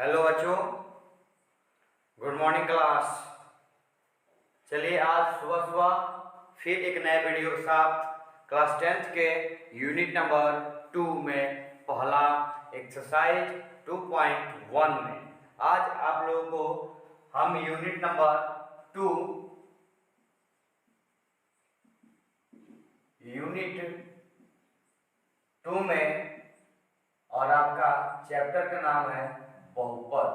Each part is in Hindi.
हेलो बच्चों, गुड मॉर्निंग क्लास। चलिए आज सुबह सुबह फिर एक नए वीडियो के साथ क्लास 10th के यूनिट नंबर 2 में पहला एक्सरसाइज 2.1 में आज आप लोगों को हम यूनिट नंबर 2 में और आपका चैप्टर का नाम है बहुपद।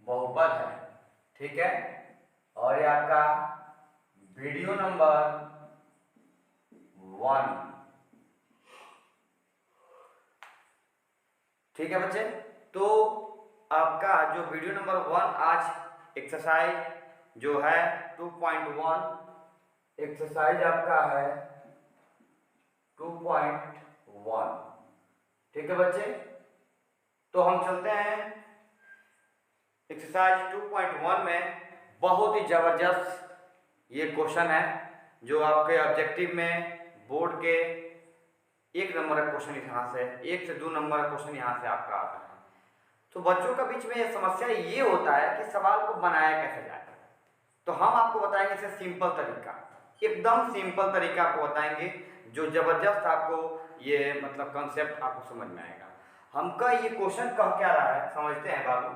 बहुपद है, ठीक है। और ये आपका वीडियो नंबर 1, ठीक है बच्चे। तो आपका जो वीडियो नंबर 1 आज एक्सरसाइज जो है 2.1 एक्सरसाइज आपका है 2.1, ठीक है बच्चे। तो हम चलते हैं एक्सरसाइज 2.1 में। बहुत ही जबरदस्त ये क्वेश्चन है जो आपके ऑब्जेक्टिव में बोर्ड के 1 नंबर का क्वेश्चन यहाँ से 1 से 2 नंबर का क्वेश्चन यहाँ से आपका आता है। तो बच्चों का बीच में ये समस्या ये होता है कि सवाल को बनाया कैसे जाए। तो हम आपको बताएंगे इसे सिंपल तरीका, एकदम सिंपल तरीका आपको बताएंगे जो जबरदस्त आपको ये मतलब कंसेप्ट आपको समझ में आएगा। हमका ये क्वेश्चन कह क्या रहा है समझते हैं बाबू।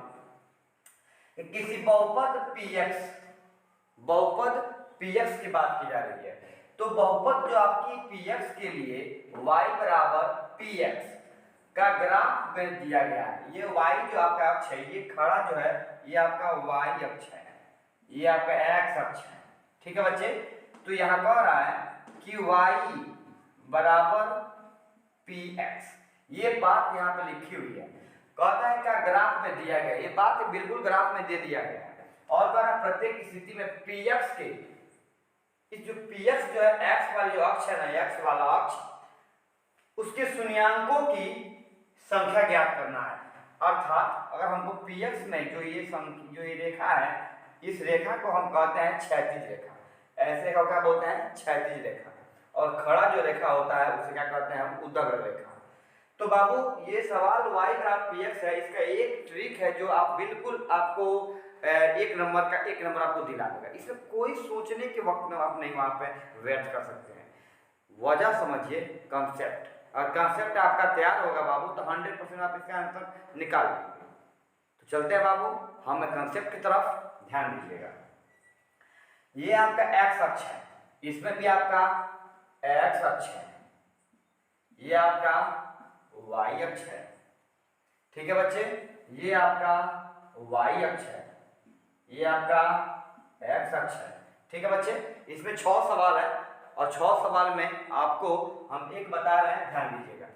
किसी बहुपद px की बात की जा रही है। तो बहुपद जो आपकी px के लिए y बराबर px का ग्राफ में दिया गया है। ये y जो आपका अक्ष है, ये खड़ा जो है ये आपका y अक्ष है, ये आपका x अक्ष है, ठीक है बच्चे। तो यहाँ कह रहा है कि y बराबर px, ये बात यहाँ पे लिखी हुई है। कहता है क्या ग्राफ में दिया गया, ये बात बिल्कुल ग्राफ में दे दिया गया है। और कह रहा प्रत्येक स्थिति में px के इस जो px जो है x वाली जो अक्ष है ना, x वाला अक्ष, उसके शून्यांकों की संख्या ज्ञात करना है। अर्थात अगर हमको px में जो ये रेखा है, इस रेखा को हम कहते हैं क्षैतिज रेखा। ऐसे का क्या बोलते हैं? क्षैतिज रेखा। और खड़ा जो रेखा होता है उसे क्या कहते हैं हम? उदग्र रेखा। तो बाबू ये सवाल y ग्राफ px है, इसका एक ट्रिक है जो आप बिल्कुल आपको 1 नंबर आपको दिला देगा। इसमें कोई सोचने के वक्त में आप नहीं वहां पे व्यर्थ कर सकते हैं। वजह समझिए कॉन्सेप्ट, और कॉन्सेप्ट आपका तैयार होगा बाबू तो 100% आप इसका आंसर निकाल लेंगे। तो चलते हैं बाबू हम कॉन्सेप्ट की तरफ ध्यान दीजिएगा। ये आपका x अक्ष है, इसमें भी आपका x अक्ष है, ये आपका y अक्ष है, ठीक है बच्चे। ये आपका y अक्ष है, ये आपका x अक्ष है, ठीक है बच्चे। इसमें 6 सवाल है और 6 सवाल में आपको हम एक बता रहे हैं, ध्यान दीजिएगा।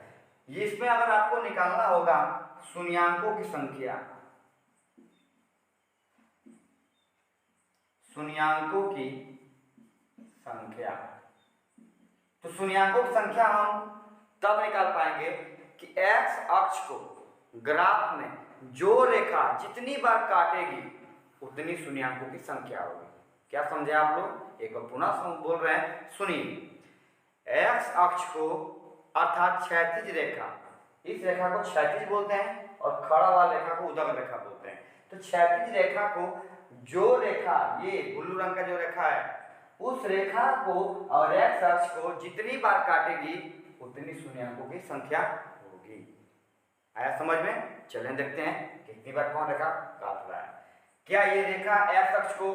ये इसमें अगर आपको निकालना होगा शून्यांकों की संख्या, शून्यांकों की संख्या, तो शून्यांकों की संख्या हम तब निकाल पाएंगे कि x अक्ष को ग्राफ में जो रेखा जितनी बार काटेगी उतनी शून्यांकों की संख्या होगी। क्या समझे आप लोग? एक बार पुनः बोल रहे हैं, सुनिए। x अक्ष को अर्थात क्षैतिज रेखा, इस रेखा को क्षैतिज बोलते हैं और खड़ा वाला रेखा को उदग्र रेखा बोलते हैं। तो क्षैतिज रेखा को जो रेखा ये ब्लू रंग का जो रेखा है उस रेखा को और x अक्ष को जितनी बार काटेगी उतनी शून्यांकों की संख्या होगी। आया समझ में? चलें देखते हैं कितनी बार कौन रेखा काट रहा है। क्या ये रेखा x अक्ष को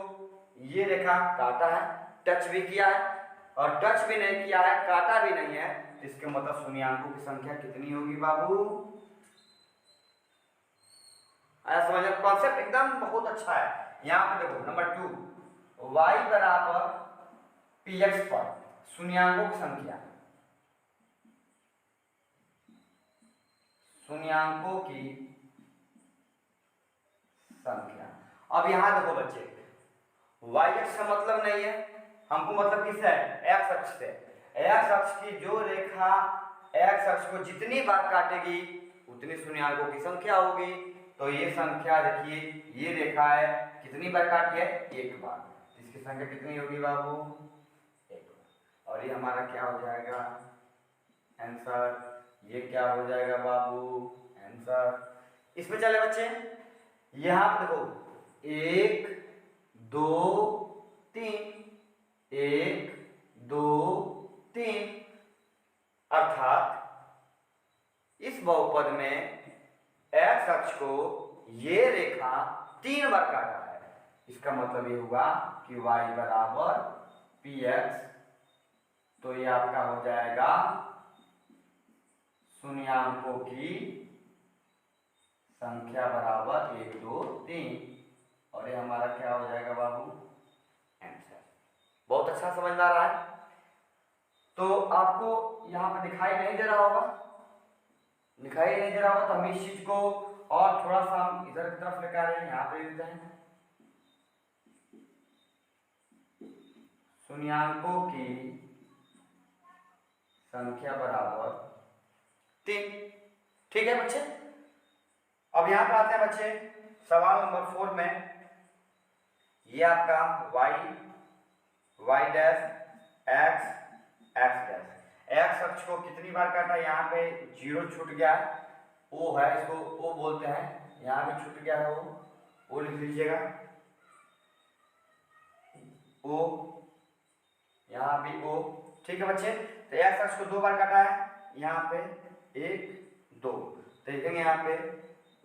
ये रेखा काटा है, टच भी किया है, और टच भी नहीं किया है, काटा भी नहीं है, तो इसके मतलब शून्यांकों की संख्या कितनी होगी बाबू? आया समझ में? कॉन्सेप्ट एकदम बहुत अच्छा है। यहाँ पे देखो नंबर 2, y बराबर px पर शून्यांकों की संख्या, शून्यांकों की संख्या। अब यहां देखो बच्चे, y अक्ष का मतलब नहीं है हमको, मतलब किससे है? x अक्ष से। x अक्ष की जो रेखा x अक्ष को जितनी बार काटेगी उतनी शून्यांकों की संख्या होगी। तो ये संख्या देखिए, ये रेखा है कितनी बार काटी है? 1 बार। इसकी संख्या कितनी होगी बाबू? 1 बार। और ये हमारा क्या हो जाएगा? आंसर। ये क्या हो जाएगा बाबू, आंसर। इसमें चले बच्चे, यहां पर देखो 1 2 3, 1 2 3, अर्थात इस बहुपद में एक्स अक्ष को ये रेखा 3 बार काटा है। इसका मतलब ये हुआ कि y बराबर px, तो ये आपका हो जाएगा शून्यांकों की संख्या बराबर 1 2 3, और ये हमारा क्या हो जाएगा बाबू, आंसर। बहुत अच्छा समझ में आ रहा है। तो आपको यहाँ पर दिखाई नहीं दे रहा होगा, तो हम इस चीज को और थोड़ा सा हम इधर की तरफ लेकर आ रहे हैं, यहाँ पे लिखते हैं शून्यांकों की संख्या बराबर 3। ठीक है बच्चे। अब यहाँ पे आते हैं बच्चे सवाल नंबर 4 में। ये आपका y dash x dash, x अक्ष को कितनी बार काटा, यहाँ पे 0 छूट गया है, ओ है, इसको ओ बोलते हैं, यहाँ भी छूट गया है ओ लिख लीजिएगा, ओ, यहाँ भी ओ। ठीक है बच्चे। तो एक्स अक्ष को 2 बार काटा है, यहाँ पे 1 2, तो लिखेंगे यहाँ पे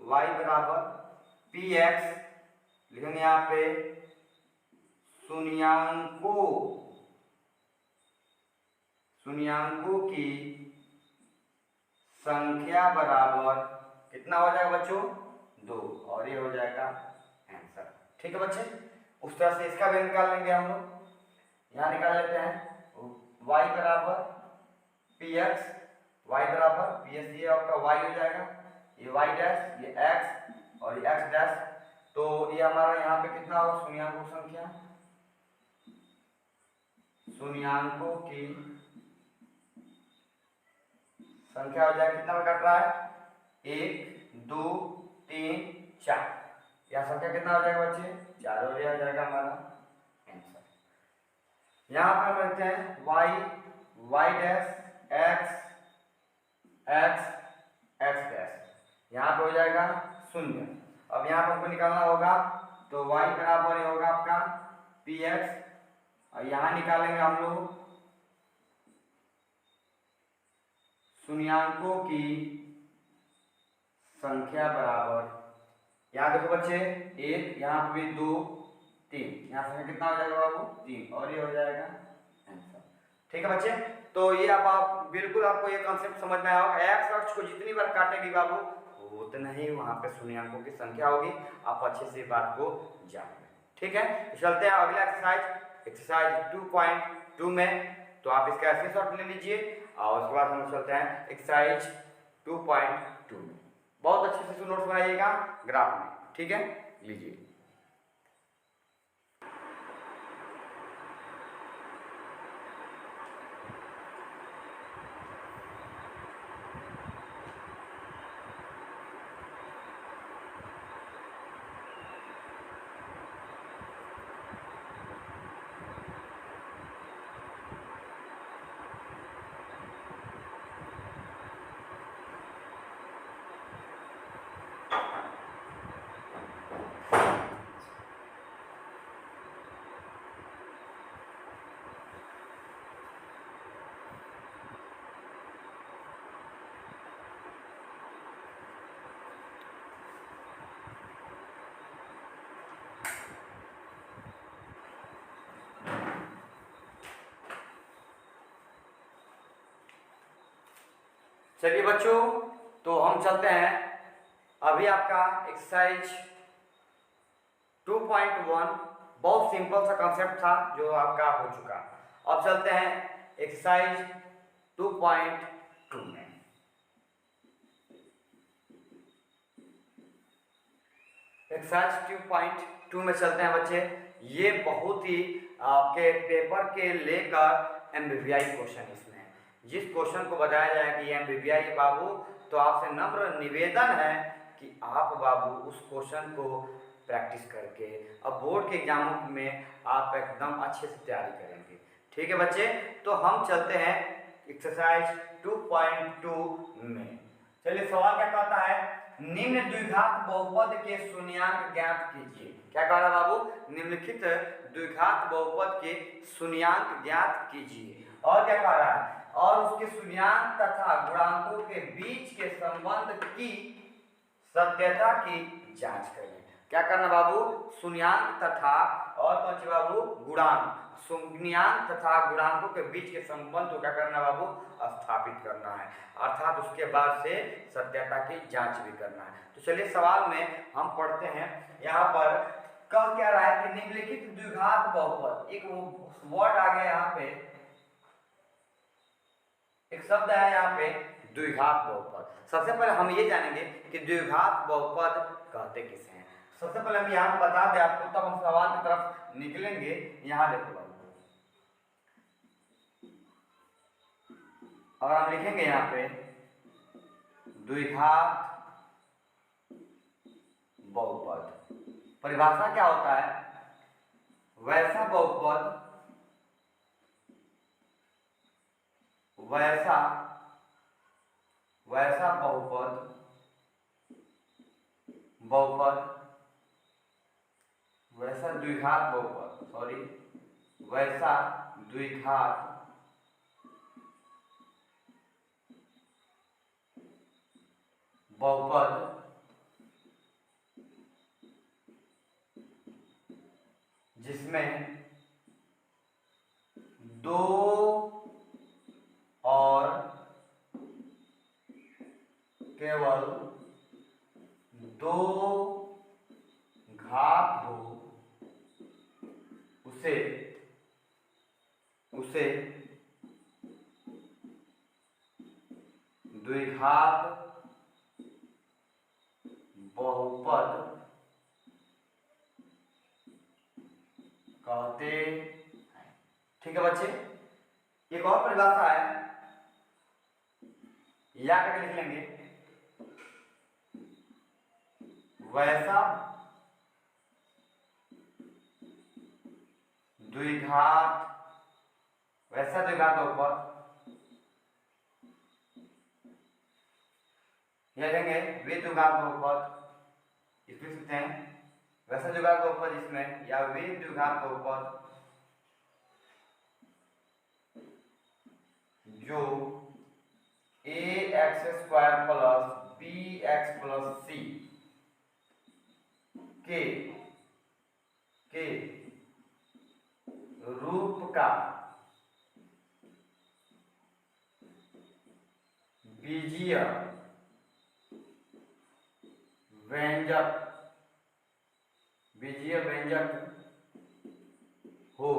y बराबर px, लिखेंगे यहाँ पे शून्यांकों की संख्या बराबर कितना हो जाएगा बच्चों, 2, और ये हो जाएगा आंसर। ठीक है बच्चे। उस तरह से इसका भी निकाल लेंगे हम लोग, यहाँ निकाल लेते हैं y बराबर px, ये आपका y हो जाएगा, ये y डैश, ये x और ये x डैश, तो ये हमारा यहाँ पे कितना होगा, शून्यांकों की संख्या हो जाएगा, कितना में कट रहा है, 1 2 3 4, यह संख्या कितना हो जाएगा बच्चे, 4, और यह हो जाएगा हमारा आंसर। यहाँ पर हम लिखते हैं y डैश x डैश, यहाँ पे हो जाएगा 0। अब यहाँ पर हमको निकालना होगा, तो y बराबर ये होगा आपका px, और यहाँ निकालेंगे हम लोग शून्यांकों की संख्या बराबर, यहाँ देखो बच्चे 1, यहाँ पे भी 2 3, यहाँ संख्या कितना हो जाएगा बाबू, 3, और ये हो जाएगा आंसर। ठीक है बच्चे। तो ये अब आप बिल्कुल, आपको ये कॉन्सेप्ट समझ में आया होगा, एक्स अक्ष को जितनी बार काटेगी बाबू उतना ही वहां पे शून्यांकों की संख्या होगी। आप अच्छे से बात को जान लें। ठीक है, चलते हैं अगला एक्सरसाइज 2.2 में। तो आप इसका स्क्रीनशॉट ले लीजिए, और उसके बाद हम चलते हैं एक्सरसाइज 2.2 में। बहुत अच्छे से नोट्स बनाइएगा ग्राफ में। ठीक है, लीजिए। चलिए बच्चों, तो हम चलते हैं। अभी आपका एक्सरसाइज 2.1 बहुत सिंपल सा कंसेप्ट था जो आपका हो चुका। अब चलते हैं एक्सरसाइज 2.2 में। एक्सरसाइज 2.2 में चलते हैं बच्चे। ये बहुत ही आपके पेपर के लेकर एमबीबीआई क्वेश्चन इसमें, जिस क्वेश्चन को बताया जाए कि एमबीबीआई बाबू, तो आपसे नम्र निवेदन है कि आप बाबू उस क्वेश्चन को प्रैक्टिस करके अब बोर्ड के एग्जामों में आप एकदम अच्छे से तैयारी करेंगे। ठीक है बच्चे, तो हम चलते हैं एक्सरसाइज 2.2 में। चलिए सवाल क्या कहता है, निम्न द्विघात बहुपद के शून्यांक ज्ञात कीजिए। क्या कह रहा है बाबू, निम्नलिखित द्विघात बहुपद के शून्यांक ज्ञात कीजिए। और क्या कह रहा है, और उसके शून्यांक तथा गुणांकों के बीच के संबंध की सत्यता की जांच करें। क्या करना बाबू, शून्यांक तथा और कौन सी बाबू, गुणांक, शून्यांक तथा गुणांकों के बीच के संबंध को क्या करना बाबू, स्थापित करना है, अर्थात उसके बाद से सत्यता की जांच भी करना है। तो चलिए सवाल में हम पढ़ते हैं। यहाँ पर कह क्या रहा है कि निम्नलिखित द्विघात बहुपद, एक वर्ड आ गया यहाँ पे, एक शब्द है यहाँ पे द्विघात बहुपद। सबसे पहले हम ये जानेंगे कि द्विघात बहुपद कहते किसे हैं। सबसे पहले हम यहाँ बता दें आपको, तब हम सवाल की तरफ निकलेंगे। यहाँ देखो बाबू, और हम लिखेंगे यहाँ पे द्विघात बहुपद। परिभाषा क्या होता है, वैसा बहुपद, वैसा बहुपद वैसा द्विघात बहुपद, वैसा द्विघात बहुपद जिसमें दो और केवल दो घात हो, उसे द्विघात बहुपद कहते हैं। ठीक है बच्चे, एक और परिभाषा है, या करके लिख लेंगे, वैसा द्विघात बहुपद, या लेंगे वे द्विघात बहुपद, इसमें लिखते हैं वैसा द्विघात बहुपद जिसमें, या वे द्विघात बहुपद जो ax² plus bx plus c के रूप का बीजीय व्यंजक हो,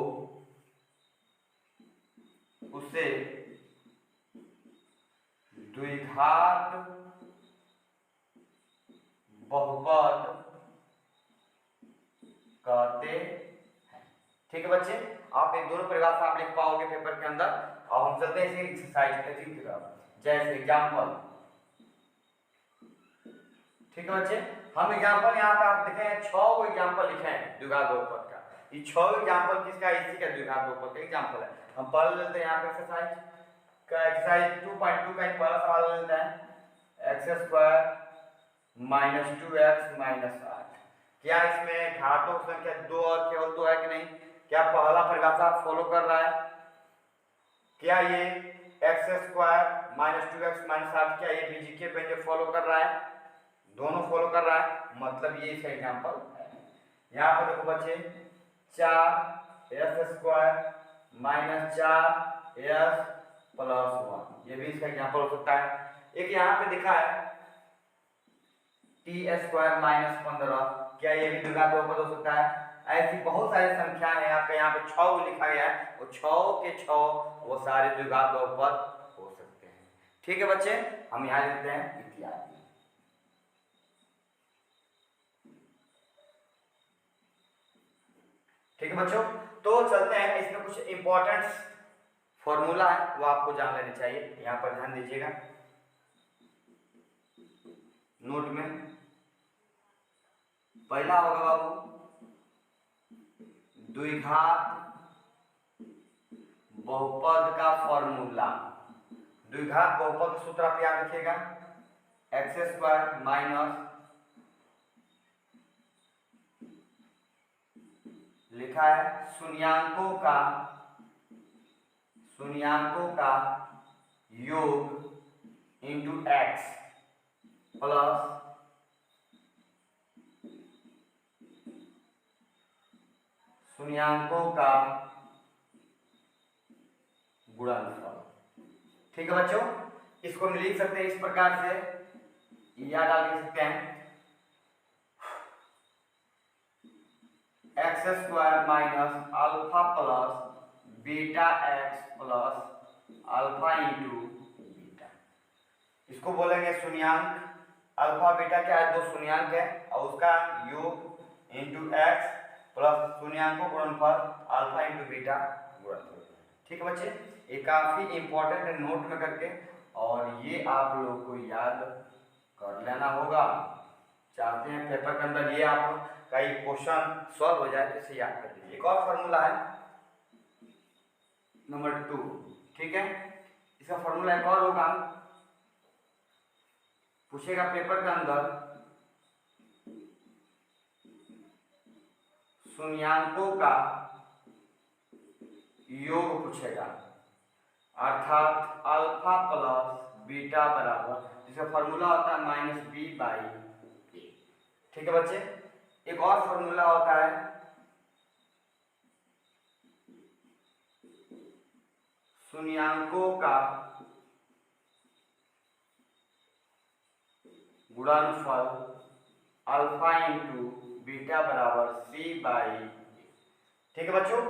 उसे द्विघात बहुपद कहते हैं। ठीक है बच्चे, आप एक दोनों परिभाषा आप लिख पाओगे पेपर के अंदर। और हम चलते हैं एक्सरसाइज की तरफ, जैसे एग्जाम्पल। ठीक है बच्चे, हम एग्जाम्पल यहाँ पे आप देखें 6 एग्जाम्पल लिखे हैं द्विघात बहुपद का। ये 6 एग्जाम्पल किसका, इसी का द्विघात बहुपद का एग्जाम्पल है। हम पढ़ लेते हैं यहाँ पे एक्सरसाइज 2.2 का एक पहला सवाल लेते हैं, x² माइनस 2x माइनस 8। क्या इसमें घातों की संख्या 2 और केवल 2 है कि नहीं? क्या पहला परिभाषा फॉलो कर रहा है? क्या ये x² माइनस 2x माइनस 8 क्या ये बीजीके व्यंजक फॉलो कर रहा है? दोनों फॉलो कर रहा है, मतलब ये इसका एग्जाम्पल है। यहाँ पर देखो बच्चे 4s² माइनस 4s प्लस 1, ये भी इसका एग्जाम्पल हो सकता है। एक यहाँ पे दिखा है t² माइनस 15, क्या ये भी द्विघात बहुपद हो सकता है? ऐसी बहुत सारी संख्या है यहाँ पे 6 लिखा गया है, वो 6 के 6 वो सारे द्विघात बहुपद हो सकते हैं। ठीक है बच्चे, हम यहाँ लिखते हैं इत्यादि। ठीक है बच्चों, तो चलते हैं, इसमें कुछ इंपॉर्टेंट फॉर्मूला है वो आपको जान लेने चाहिए, यहाँ पर ध्यान दीजिएगा नोट में। पहला होगा बाबू द्विघात बहुपद का फॉर्मूला। द्विघात बहुपद का सूत्र आप याद रखिएगा, एक्स स्क्वायर माइनस लिखा है शून्यांकों का योग इंटू एक्स प्लस शून्यांकों का गुणनफल। ठीक है बच्चों, इसको हम लिख सकते हैं इस प्रकार से, या डाल के सकते हैं x square minus alpha plus beta x plus alpha into beta. इसको बोलेंगे शून्यांक, अल्फा बीटा क्या है, दो शून्यांक है और उसका योग इंटू एक्स प्लस शून्यांकों गुणनफल अल्फा इंटू बीटा गुणनफल। ठीक है बच्चे, ये काफी इंपॉर्टेंट है, नोट में करके, और ये आप लोग को याद कर लेना होगा। चाहते हैं पेपर के अंदर ये आप कई क्वेश्चन सॉल्व हो जाए तो इसे याद कर लीजिए। एक और फॉर्मूला है नंबर 2, ठीक है, इसका फॉर्मूला एक और होगा, पूछेगा पेपर के अंदर शून्यांकों का योग पूछेगा, अर्थात अल्फा प्लस बीटा बराबर, जिसका फॉर्मूला होता है माइनस बी बाई ए। ठीक है बच्चे, एक और फॉर्मूला होता है शून्यांकों का गुणनफल अल्फा इंटू बीटा बराबर सी बाई ए। ठीक है बच्चों,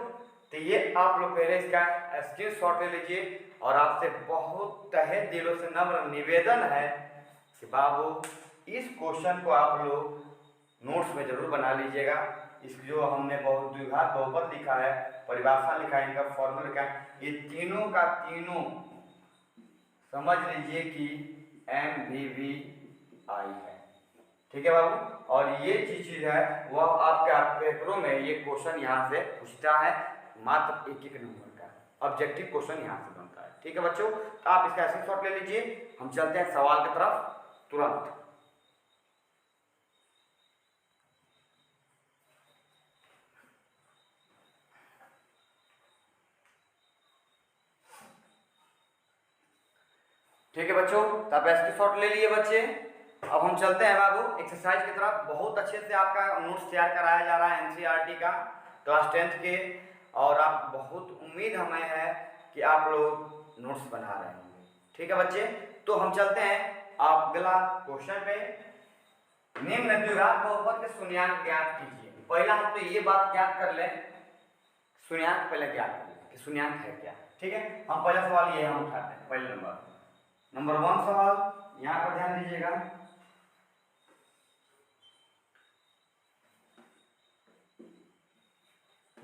तो ये आप लोग पहले इसका स्क्रीनशॉट ले लीजिए, और आपसे बहुत तहे दिलों से नम्र निवेदन है कि बाबू इस क्वेश्चन को आप लोग नोट्स में जरूर बना लीजिएगा। इस जो हमने बहुत द्विघात बहुपद लिखा है, परिभाषा लिखा है, इनका फॉर्मूला लिखा है, ये तीनों का तीनों समझ लीजिए कि MVVI है। ठीक है बाबू, और ये चीज है वह आपके पेपरों में ये क्वेश्चन यहाँ से पूछता है, मात्र एक नंबर का ऑब्जेक्टिव क्वेश्चन यहाँ से बनता है। ठीक है बच्चों, तो आप इसका स्क्रीनशॉट ले लीजिए, हम चलते हैं सवाल की तरफ तुरंत। ठीक है बच्चों, तो आप स्क्रीनशॉट ले लिए बच्चे। अब हम चलते हैं बाबू एक्सरसाइज की तरफ। बहुत अच्छे से आपका नोट्स तैयार कराया जा रहा है NCERT का क्लास 10th के, और आप बहुत उम्मीद हमें है कि आप लोग नोट्स बना रहे होंगे। ठीक है बच्चे, तो हम चलते हैं आप अगला क्वेश्चन पे। निम्न द्विघात बहुपद के शून्यांक ज्ञात कीजिए। पहला हम तो ये बात ज्ञात कर लें, शून्यांक पहले ज्ञात कर लें कि शून्यांक है क्या। ठीक है, हम पहला सवाल ये हम उठाते हैं, पहले नंबर 1 सवाल यहाँ पर ध्यान दीजिएगा।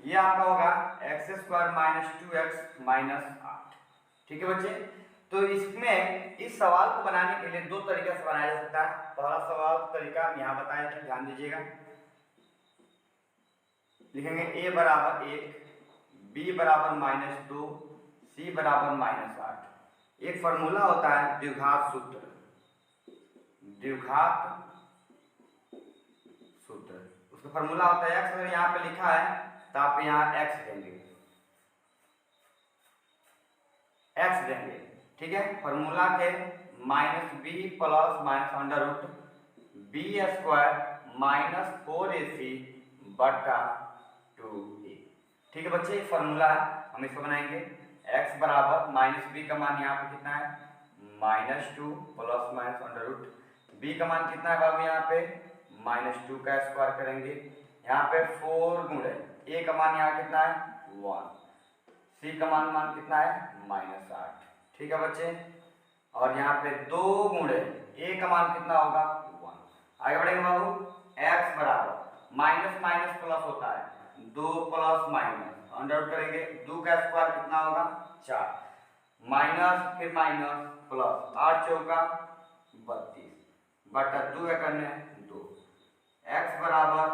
ये आपका होगा x square minus 2x minus 8। ठीक है बच्चे, तो इसमें इस सवाल को बनाने के लिए दो तरीके से बनाया जा सकता है। पहला सवाल तरीका हम यहाँ बताया था, ध्यान दीजिएगा, लिखेंगे a बराबर 1, b बराबर -2, c बराबर -8। एक फॉर्मूला होता है द्विघात सूत्र, उसका फॉर्मूला होता है x। अगर यहाँ पे लिखा है तो आप यहाँ x देंगे, ठीक है। फॉर्मूला के -b plus minus under root B square -4ac बटा 2a। ठीक है बच्चे, फॉर्मूला है, हम इसको बनाएंगे। x बराबर -b का मान यहाँ पे कितना है, -2 plus minus under root, b का मान कितना है बाबू, यहाँ पे -2 का स्क्वायर करेंगे, यहाँ पे 4 गुणे a का मान यहाँ कितना है 1, c का मान कितना है -8। ठीक है बच्चे, और यहाँ पे 2 गुणे a का मान कितना होगा 1। आगे बढ़ेंगे बाबू, x बराबर माइनस माइनस प्लस होता है, 2 प्लस माइनस अंडर रूट करेंगे, 2 का स्क्वायर कितना होगा 4, माइनस फिर माइनस प्लस 8 चौका 32 बटा 2 करने 2। x बराबर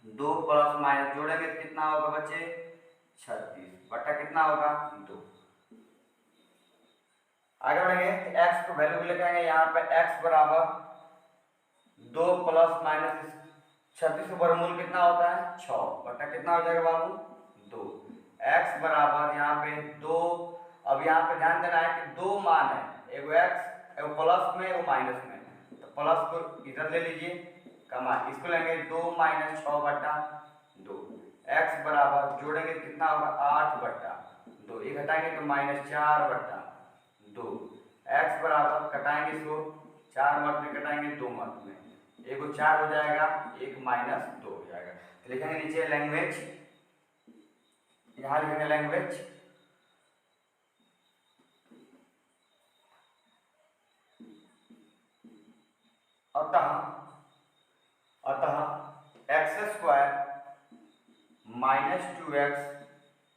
2 प्लस माइनस जोड़ेंगे तो कितना होगा बच्चे 36 बटा कितना होगा 2। आगे बढ़ेंगे तो x को वैल्यू लेके आएंगे यहाँ पे x बराबर 2 प्लस माइनस 36 का वर्गमूल कितना होता है 6 बटा कितना हो जाएगा बाबू 2। x बराबर यहाँ पे 2। अब यहाँ पे ध्यान देना है कि दो मान है, एगो x एगो प्लस में एगो माइनस में, तो प्लस को इधर ले लीजिए कमा, इसको लेंगे 2 माइनस 6 बटा 2। x बराबर जोड़ेंगे कितना होगा 8 बटा 2, ये घटाएंगे तो माइनस 4 बटा 2। x बराबर कटाएंगे इसको 4 मत में कटाएंगे 2 मत में, एगो 4 हो जाएगा, एक माइनस 2 हो जाएगा। तो लिखेंगे नीचे लैंग्वेज, यहाँ लिखेंगे लैंग्वेज, अतः x square minus 2x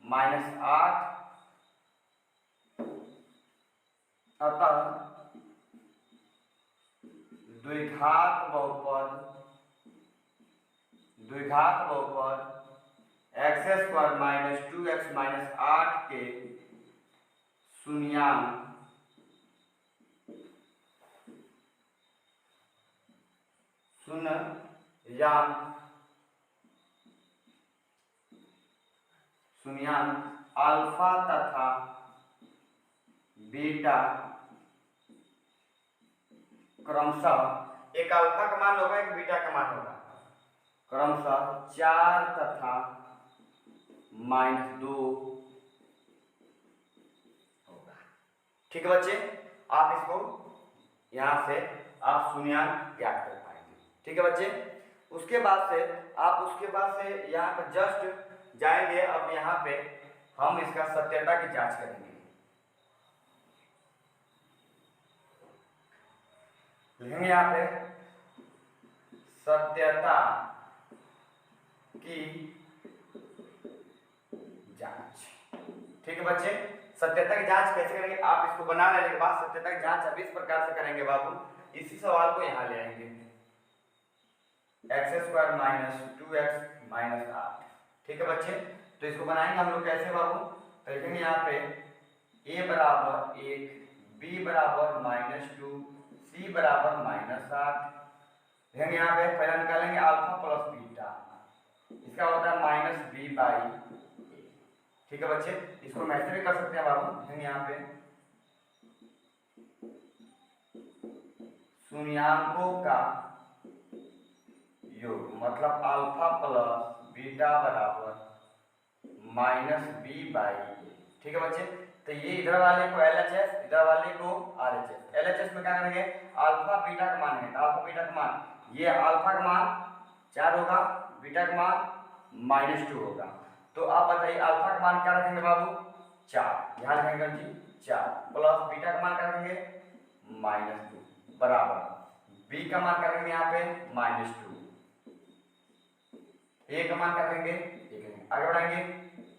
minus 8, अतः द्विघात बहुपद x square minus 2x minus 8 के शून्यांक अल्फा तथा बीटा क्रमशः, एक अल्फा का मान होगा एक बीटा का मान होगा, क्रमशः 4 तथा -2 होगा। ठीक है बच्चे, आप इसको यहां से आप शून्यांक ज्ञात कर पाएंगे। ठीक है बच्चे, उसके बाद से यहाँ पर जस्ट जाएंगे। अब यहाँ पे हम इसका सत्यता की जांच करेंगे। लिखेंगे यहाँ पे सत्यता की जांच। ठीक है बच्चे, सत्यता की जांच कैसे करेंगे, आप इसको बना लेने के बाद सत्यता की जांच अब इस प्रकार से करेंगे बाबू। इसी सवाल को यहाँ ले आएंगे, x square minus 2x minus 8। ठीक है बच्चे, तो इसको बनाएंगे हम लोग कैसे बाबू, तो लिखेंगे यहाँ पे a बराबर 1, b बराबर -2, c बराबर -8। लिखेंगे यहाँ पे पहला निकालेंगे अल्फा प्लस बीटा, इसका होता है -b/a। ठीक है बच्चे, इसको हम ऐसे भी कर सकते हैं बाबू। लिखेंगे यहाँ पे शून्यांकों का योग, मतलब अल्फा प्लस बीटा बराबर -b/a। ठीक है बच्चे, तो ये इधर वाले को LHS, इधर वाले को RHS। LHS में क्या करेंगे, अल्फा बीटा का मान है, तो अल्फा बीटा का मान, ये अल्फा का मान 4 होगा, बीटा का मान -2 होगा। तो आप बताइए अल्फा का मान क्या रखेंगे बाबू 4, यहाँ लिखेंगे जी 4, प्लस बीटा का मान क्या रखेंगे -2 बराबर b का मान क्या रखेंगे यहाँ पे -2, a का मान क्या रखेंगे 1। आगे बढ़ाएंगे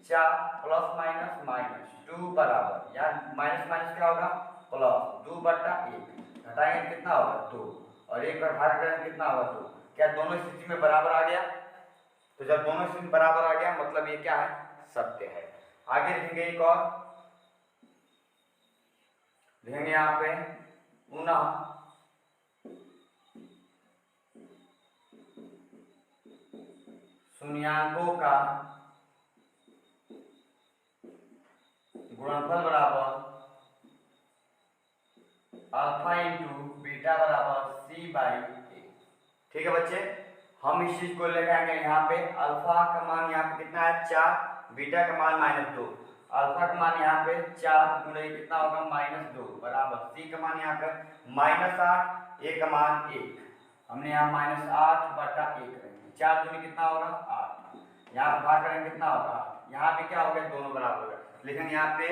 4 प्लस माइनस -2 बराबर, यहाँ माइनस माइनस क्या होगा प्लस 2 बटा 1, घटाएंगे कितना होगा 2, और 1 का भाग करेंगे कितना होगा 2। क्या दोनों स्थिति में बराबर आ गया, तो जब दोनों स्थिति में बराबर आ गया मतलब ये क्या है सत्य है। आगे लिखेंगे एक और, लिखेंगे यहाँ पे पुनः शून्यांकों का गुणनफल बराबर अल्फा इंटू बीटा बराबर c/a। ठीक है बच्चे, हम इस चीज को लेकर आएंगे यहाँ पे अल्फा का मान यहाँ पे कितना है 4, बीटा का मान -2, अल्फा का मान यहाँ पे 4 गुणे कितना होगा -2 बराबर c का मान यहाँ पे -8, a का मान 1, हमने यहाँ -8 बटा 1 रखेंगे, 4 दूनी कितना होगा 8, यहाँ भाग करेंगे कितना होगा 8, यहाँ पे क्या हो गया दोनों बराबर होगा। लेकिन यहाँ पे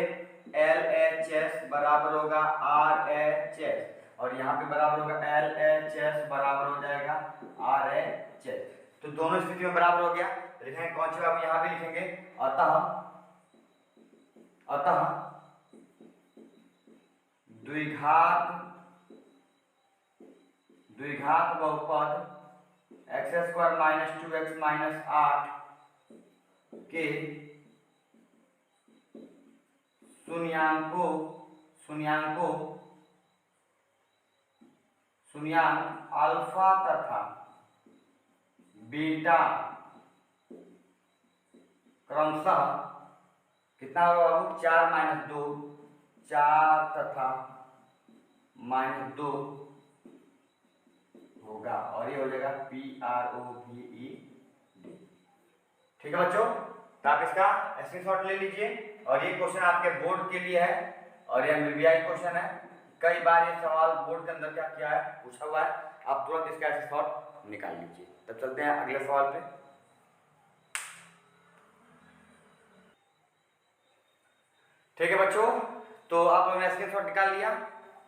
LHS बराबर होगा RHS, और यहाँ पे बराबर होगा LHS बराबर हो जाएगा RHS, तो दोनों स्थिति में बराबर हो गया। लिखेंगे कौन सी बात यहाँ पे लिखेंगे, अतः द्विघात बहुपद x² - 2x - 8 के शून्यांक अल्फा तथा बीटा क्रमशः कितना होगा बाबू, 4 - 2, 4 तथा -2 होगा, और ये हो जाएगा PROVED। ठीक है बच्चों, तो आप इसका स्क्रीनशॉट ले लीजिए। और ये क्वेश्चन आपके बोर्ड के लिए है, और ये MBBI क्वेश्चन है। कई बार ये सवाल बोर्ड के अंदर क्या किया है, पूछा हुआ है। आप तुरंत इसका स्क्रीनशॉट निकाल लीजिए। तब चलते हैं अगले सवाल पे। ठीक है बच्चों, तो आप लोगों ने स्क्रीनशॉट निकाल लिया।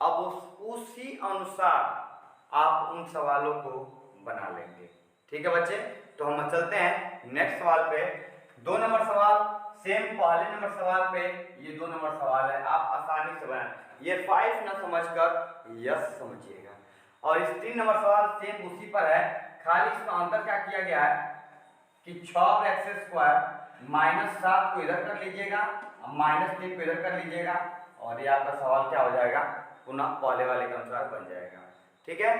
अब उसी अनुसार आप उन सवालों को बना लेंगे। ठीक है बच्चे, तो हम चलते हैं नेक्स्ट सवाल पे। 2 नंबर सवाल सेम पहले नंबर सवाल पे, ये 2 नंबर सवाल है, आप आसानी से बनाएं। ये 5 ना समझकर यस समझिएगा। और इस 3 नंबर सवाल सेम उसी पर है, खाली इसका अंतर क्या किया गया है कि 6x² -7 को इधर कर लीजिएगा, -3 को इधर कर लीजिएगा, और ये आपका सवाल क्या हो जाएगा, पुनः पहले वाले के अनुसार बन जाएगा। ठीक है,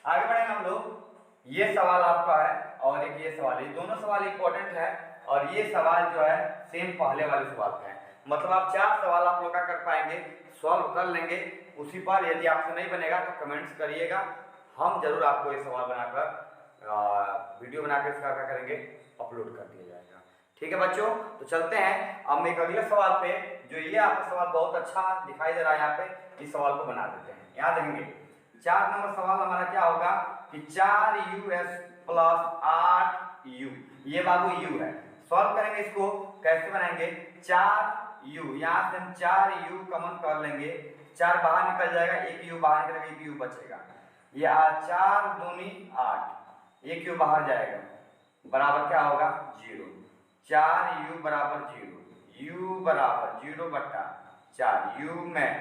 आगे बढ़ेंगे हम लोग। ये सवाल आपका है और एक ये सवाल, ये दोनों सवाल इंपॉर्टेंट है, और ये सवाल जो है सेम पहले वाले सवाल का है। मतलब आप 4 सवाल आप लोग का कर पाएंगे, सॉल्व कर लेंगे उसी पर। यदि आपसे नहीं बनेगा तो कमेंट्स करिएगा, हम जरूर आपको ये सवाल बनाकर वीडियो बनाकर इसका क्या करेंगे, अपलोड कर दिया जाएगा। ठीक है बच्चों, तो चलते हैं अब एक अगले सवाल पे। जो ये आपका सवाल बहुत अच्छा दिखाई दे रहा है यहाँ पे, इस सवाल को बना देते हैं। यहाँ देखेंगे 4 नंबर सवाल हमारा क्या होगा कि 4US + 8U, ये बाबू U है। सॉल्व करेंगे इसको, कैसे बनाएंगे, 4U, यहाँ से हम 4U कॉमन कर लेंगे, 4 बाहर निकल जाएगा, 1U बाहर निकलेगा, 1U बचेगा। ये 4 दूनी 8, 1U बाहर जाएगा, बराबर क्या होगा 0। 4U बराबर 0, U बराबर 0/4, U में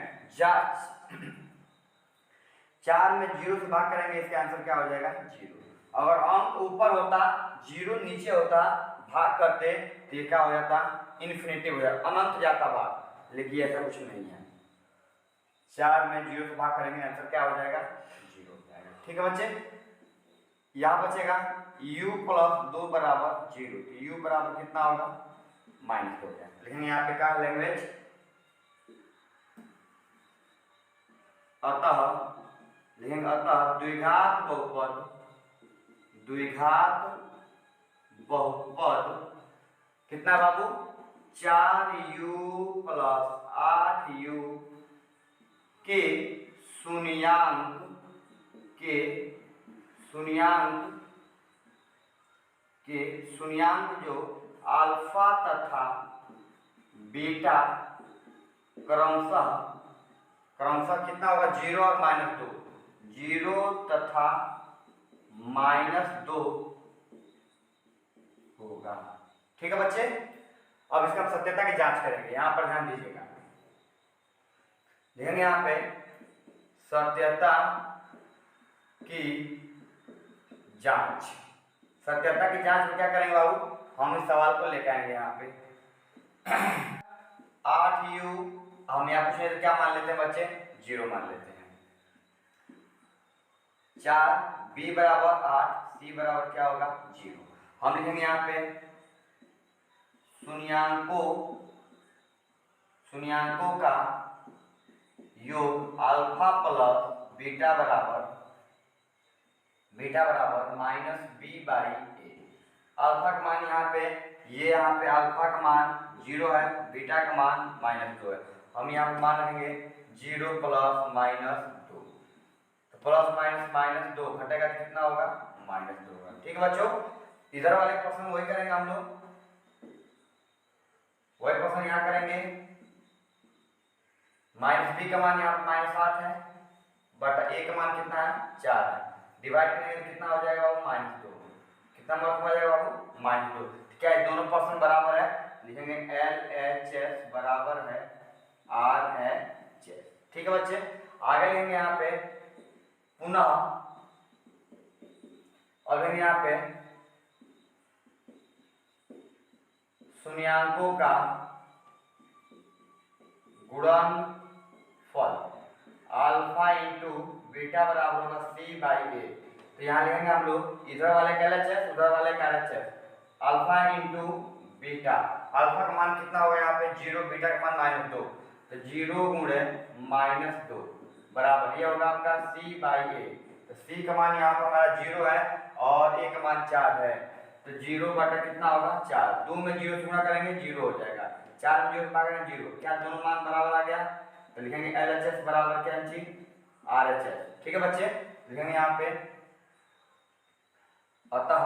4 में 0 से भाग करेंगे, इसका आंसर क्या हो जाएगा 0। अगर अंक ऊपर होता, 0 नीचे होता, भाग करते तो ये क्या हो जाता, इन्फिनिटी हो जाता, अनंत जाता भाग, लेकिन ऐसा कुछ नहीं है। 4 में 0 से भाग करेंगे, आंसर क्या हो जाएगा 0 हो जाएगा। ठीक है बच्चे, यहाँ बचेगा U + 2 बराबर 0, तो U बराबर कितना होगा -2 हो जाएगा। लेकिन यहाँ पे क्या लैंग्वेज, अतः लिखेंगे, अतः द्विघात बहुपद कितना बाबू, 4U + 8U के शून्यांक जो अल्फा तथा बीटा क्रमशः कितना होगा, 0 और -2, 0 तथा -2 होगा। ठीक है बच्चे, अब इसका सत्यता की जांच करेंगे। यहां पर ध्यान दीजिएगा, देखेंगे यहाँ पे सत्यता की जांच। सत्यता की जांच में क्या करेंगे बाबू, हम इस सवाल को लेकर आएंगे यहाँ पे 8U, हम यहाँ पूछे तो क्या मान लेते हैं बच्चे, 0 मान लेते हैं। 4B बराबर 8, C बराबर क्या होगा 0। हम लिखेंगे यहाँ पे शून्यांकों का योग अल्फा + बीटा बराबर -B/A। अल्फा का मान यहाँ पे, ये यहाँ पे अल्फा का मान 0 है, बीटा का मान -2 है। हम यहाँ पे मान रखेंगे 0 + -2, तो +- घटेगा तो कितना होगा -2 होगा। ठीक है बच्चों, इधर वाले क्वेश्चन वही करेंगे हम लोग, वही क्वेश्चन यहाँ करेंगे। -B का मान यहाँ पे -8 है, बटा A का मान कितना है 4 है, डिवाइड करेंगे तो कितना हो जाएगा वो -2, कितना मार्क हो जाएगा बाबू -2। क्या है, दोनों पर्सन बराबर है, लिखेंगे LHS बराबर है RHS। ठीक है बच्चे, आगे लेंगे यहाँ पे पुनः, और यहाँ पे शून्यांकों का गुणनफल बीटा बराबर होगा सी बाई ए। तो यहाँ लिखेंगे हम लोग इधर वाले का LHS उधर वाले का RHS, alpha into beta. Alpha का मान कितना होगा यहाँ पे 0, बीटा का मान -2, तो 0 गुणे -2 बराबर ये होगा आपका सी बाई ए। तो सी का मान यहाँ पर हमारा 0 है और ए का मान 4 है, तो 0 बटा कितना होगा 4, 2 में 0 से गुणा करेंगे 0 हो जाएगा, 4 में 0 से भागेंगे 0, क्या दोनों मान बराबर आ गया। तो लिखेंगे LHS बराबर क्या चीज RHS। ठीक है बच्चे, लिखेंगे यहाँ पे अतः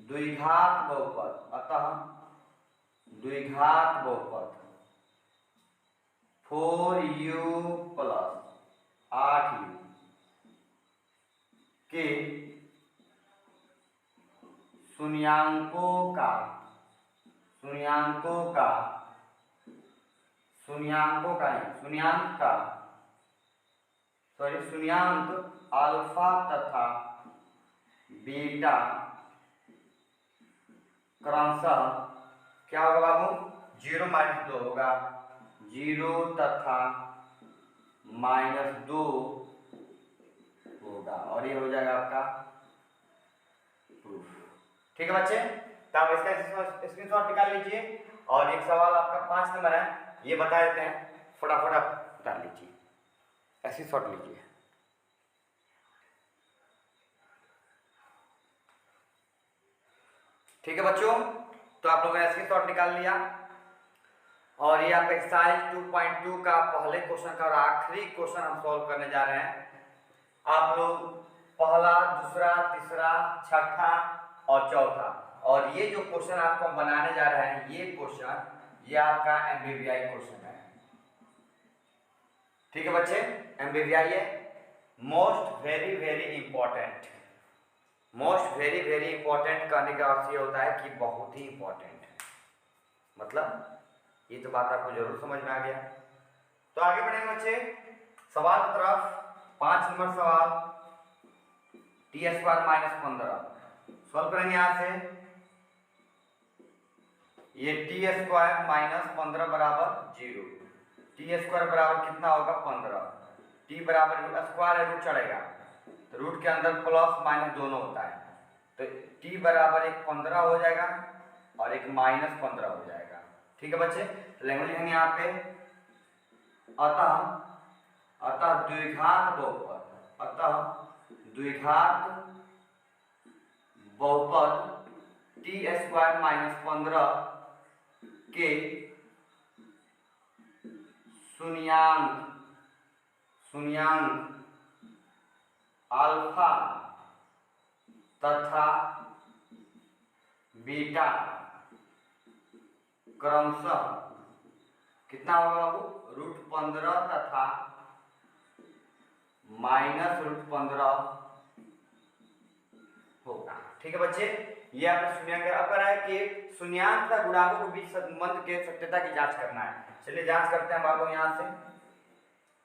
द्विघात बहुपद, अतः द्विघात बहुपद 4u प्लस 8u के शून्याङ्कों का शून्याङ्क अल्फा तथा बीटा क्रमशः क्या होगा बाबू 0 - 2 होगा, 0 तथा -2 होगा और ये हो जाएगा आपका प्रूफ। ठीक है बच्चे, तो आप इसका स्क्रीनशॉट निकाल लीजिए और एक सवाल आपका 5 नंबर है, ये बता देते हैं, फटाफट आप उतार लीजिए, स्क्रीनशॉट लीजिए। ठीक है बच्चों, तो आप लोगों ने स्क्रीनशॉट निकाल लिया और ये आप एक्सरसाइज 2.2 का पहले क्वेश्चन का और आखिरी क्वेश्चन हम सॉल्व करने जा रहे हैं। आप लोग पहला, दूसरा, तीसरा, छठा और चौथा, और ये जो क्वेश्चन आपको हम बनाने जा रहे हैं ये क्वेश्चन ये आपका MBBI क्वेश्चन है। ठीक है बच्चे, MBBI है most very very important. Most very very important कहने का अर्थ ये होता है कि बहुत ही इंपॉर्टेंट है, मतलब ये तो बात आपको जरूर समझ में आ गया। तो आगे बढ़ेंगे बच्चे सवाल की तरफ। 5 नंबर सवाल t² - 15 सॉल्व करेंगे यहाँ से। ये t² - 15 बराबर 0, t² बराबर कितना होगा 15, t बराबर स्क्वायर है, रूट चढ़ेगा तो रूट के अंदर प्लस माइनस दोनों होता है, तो t बराबर एक 15 हो जाएगा और एक -15 हो जाएगा। ठीक है बच्चे, लैंग्वेज लिखेंगे यहाँ पे अतः द्विघात बहुपद t² - 15 के शून्याङ्क अल्फा तथा बीटा क्रमशः कितना होगा बाबू √15 तथा -√15 होगा। ठीक है बच्चे, ये आपने शून्याङ्क अब करा है कि शून्याङ्क तथा गुणांकों के बीच संबंध के सत्यता की जांच करना है। चलिए जांच करते हैं बाबू, यहाँ से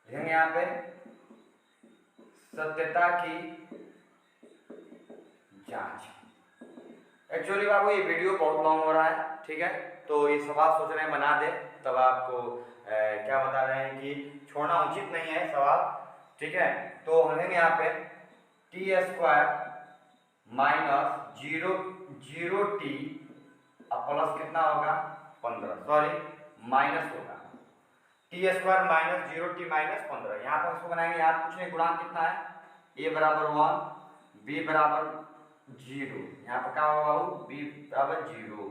लिखेंगे यहाँ पे सत्यता की जांच। एक्चुअली बाबू ये वीडियो बहुत लॉन्ग हो रहा है, ठीक है, तो ये सवाल सोच रहे हैं बना दे, तब आपको क्या बता रहे हैं कि छोड़ना उचित नहीं है सवाल। ठीक है, तो हम यहाँ पे t² - 0t अब प्लस कितना होगा 15, सॉरी माइनस होगा t² - 0t - 15। यहाँ पर उसको बनाएंगे, यहाँ कुछ नहीं, गुणांक कितना है a बराबर 1, b बराबर 0, यहाँ पर क्या होगा b बराबर 0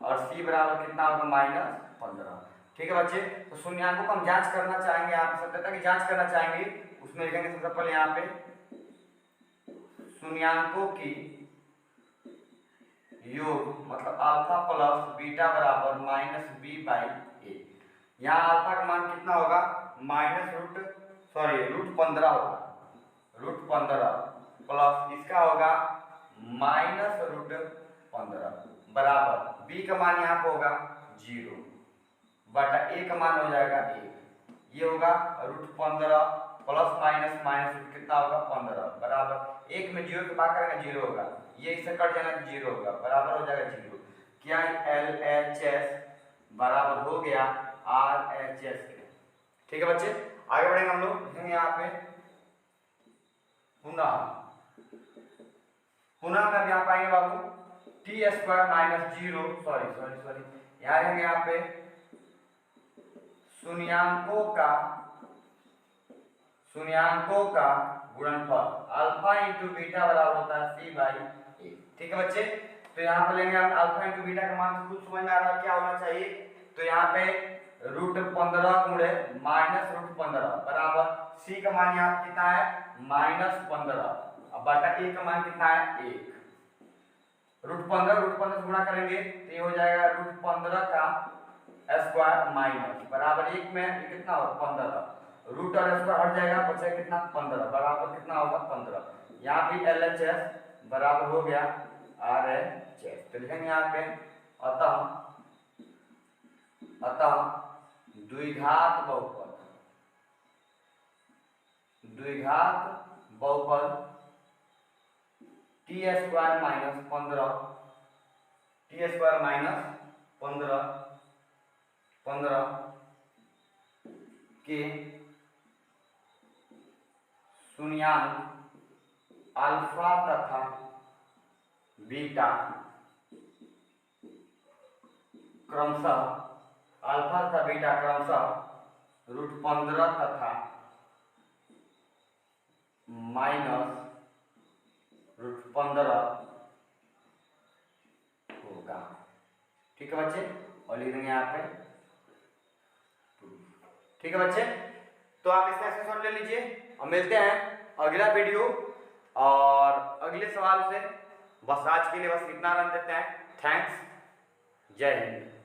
और c बराबर कितना होगा -15। ठीक है बच्चे, तो शून्याङ्कों को हम जांच करना चाहेंगे, यहाँ पे सत्यता की जांच करना चाहेंगे। उसमें लिखेंगे सबसे पहले यहाँ पे शून्याङ्कों की योग, मतलब अल्फा प्लस बीटा बराबर -b/a। यहाँ अल्फा का मान कितना होगा √15 होगा, √15 प्लस इसका होगा -√15 बराबर b का मान यहाँ पे होगा 0 बटा a का मान हो जाएगा 1, ये होगा √15 प्लस माइनस कितना होगा 15 बराबर 1 में 0 के भाग करेंगे 0 होगा, ये इससे कट जाना तो 0 होगा, बराबर हो जाएगा 0। क्या LHS बराबर हो गया RHS के। ठीक है बच्चे, आगे बढ़ेंगे हम लोग। लिखेंगे यहाँ पे पुनः, पुनः में यहाँ पाएंगे बाबू टी स्क्वायर माइनस 0, सॉरी यहाँ रहेंगे यहाँ पे शून्यांकों का गुणनफल अल्फा इंटू बीटा बराबर होता है सी बाई ए। ठीक है बच्चे, तो यहाँ पे लेंगे हम अल्फा इंटू बीटा का मान कुछ समझ में आ रहा है क्या होना चाहिए। तो यहाँ पे √15 गुणे माइनस √15 बराबर सी का मान यहाँ कितना है -15, अब बटा ए का मान कितना है 1। √15 से गुणा करेंगे तो ये हो जाएगा √15 का स्क्वायर माइनस बराबर 1 में ये कितना होगा 15, रूट और स्क्वायर हट जाएगा, बचेगा कितना 15 बराबर कितना होगा 15। यहाँ भी LHS बराबर हो गया RHS। तो लिखेंगे यहाँ पे अतः द्विघात बहुपद टी स्क्वायर माइनस 15 के शून्यांक अल्फा तथा बीटा क्रमशः √15 तथा -√15 होगा। ठीक है बच्चे, और लिख देंगे यहाँ पे। ठीक है बच्चे, तो आप इसका स्क्रीनशॉट ले लीजिए और मिलते हैं अगला वीडियो और अगले सवाल से। बस आज के लिए बस इतना रन देते हैं। थैंक्स, जय हिंद।